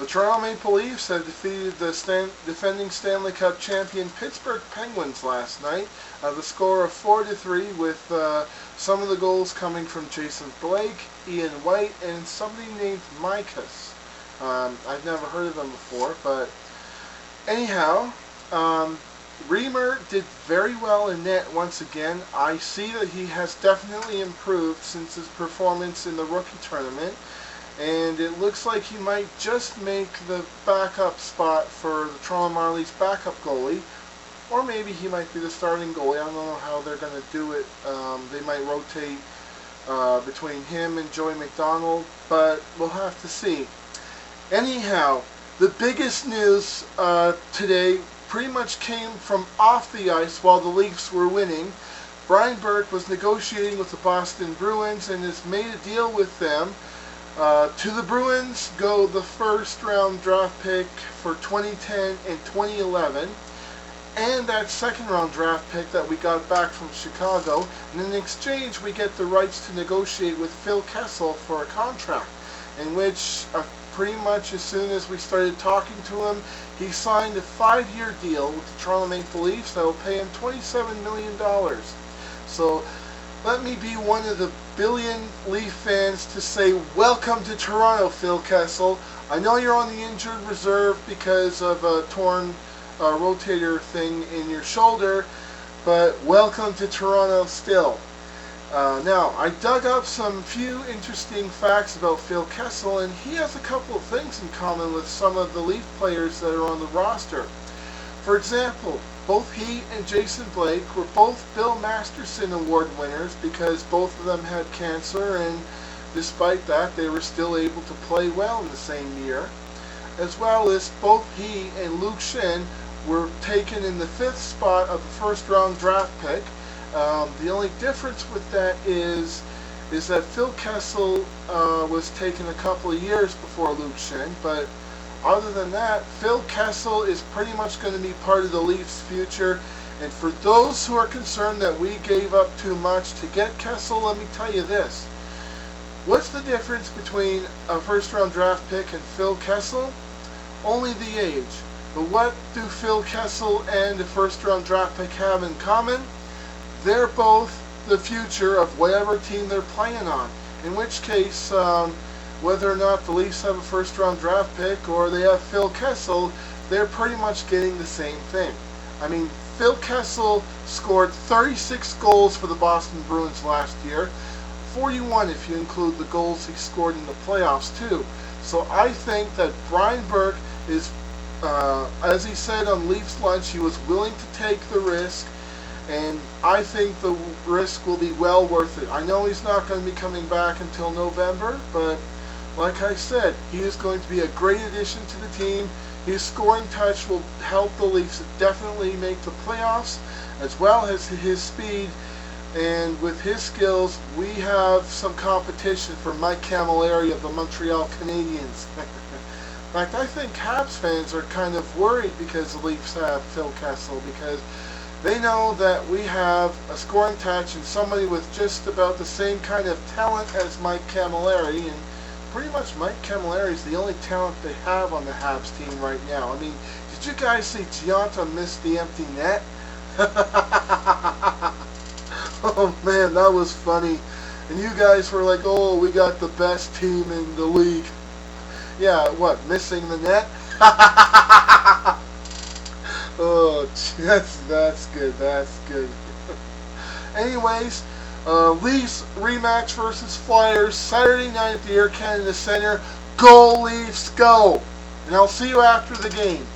The Toronto Maple Leafs have defeated the defending Stanley Cup champion Pittsburgh Penguins last night. The score of 4-3 with some of the goals coming from Jason Blake, Ian White, and somebody named Micas. I've never heard of them before, but anyhow, Reamer did very well in net once again. I see that he has definitely improved since his performance in the rookie tournament. And it looks like he might just make the backup spot for the Toronto Marlies' backup goalie. Or maybe he might be the starting goalie. I don't know how they're going to do it. They might rotate between him and Joey McDonald, but we'll have to see. Anyhow, the biggest news today pretty much came from off the ice while the Leafs were winning. Brian Burke was negotiating with the Boston Bruins and has made a deal with them. To the Bruins go the first round draft pick for 2010 and 2011 and that second round draft pick that we got back from Chicago, and in exchange we get the rights to negotiate with Phil Kessel for a contract in which pretty much as soon as we started talking to him, he signed a 5-year deal with the Toronto Maple Leafs that will pay him $27 million. So let me be one of the billion Leaf fans to say, welcome to Toronto, Phil Kessel. I know you're on the injured reserve because of a torn rotator thing in your shoulder, but welcome to Toronto still. Now, I dug up some few interesting facts about Phil Kessel, and he has a couple of things in common with some of the Leaf players that are on the roster. For example, both he and Jason Blake were both Bill Masterson Award winners because both of them had cancer, and despite that they were still able to play well in the same year. As well as both he and Luke Schenn were taken in the 5th spot of the first round draft pick. The only difference with that is that Phil Kessel was taken a couple of years before Luke Schenn, but other than that, Phil Kessel is pretty much going to be part of the Leafs' future. And for those who are concerned that we gave up too much to get Kessel, let me tell you this. What's the difference between a first-round draft pick and Phil Kessel? Only the age. But what do Phil Kessel and the first-round draft pick have in common? They're both the future of whatever team they're playing on. In which case, whether or not the Leafs have a first-round draft pick or they have Phil Kessel, they're pretty much getting the same thing. I mean, Phil Kessel scored 36 goals for the Boston Bruins last year, 41 if you include the goals he scored in the playoffs too. So I think that Brian Burke is, as he said on Leafs Lunch, he was willing to take the risk, and I think the risk will be well worth it. I know he's not going to be coming back until November, but like I said, he is going to be a great addition to the team. His scoring touch will help the Leafs definitely make the playoffs, as well as his speed. And with his skills, we have some competition for Mike Camilleri of the Montreal Canadiens. In fact, I think Habs fans are kind of worried because the Leafs have Phil Kessel, because they know that we have a scoring touch and somebody with just about the same kind of talent as Mike Camilleri, and pretty much Mike Camilleri is the only talent they have on the Habs team right now. I mean, did you guys see Gianta miss the empty net? Oh man, that was funny. And you guys were like, oh, we got the best team in the league. Yeah, what, missing the net? Oh, that's good. Anyways, Leafs rematch versus Flyers Saturday night at the Air Canada Centre. Go Leafs, go! And I'll see you after the game.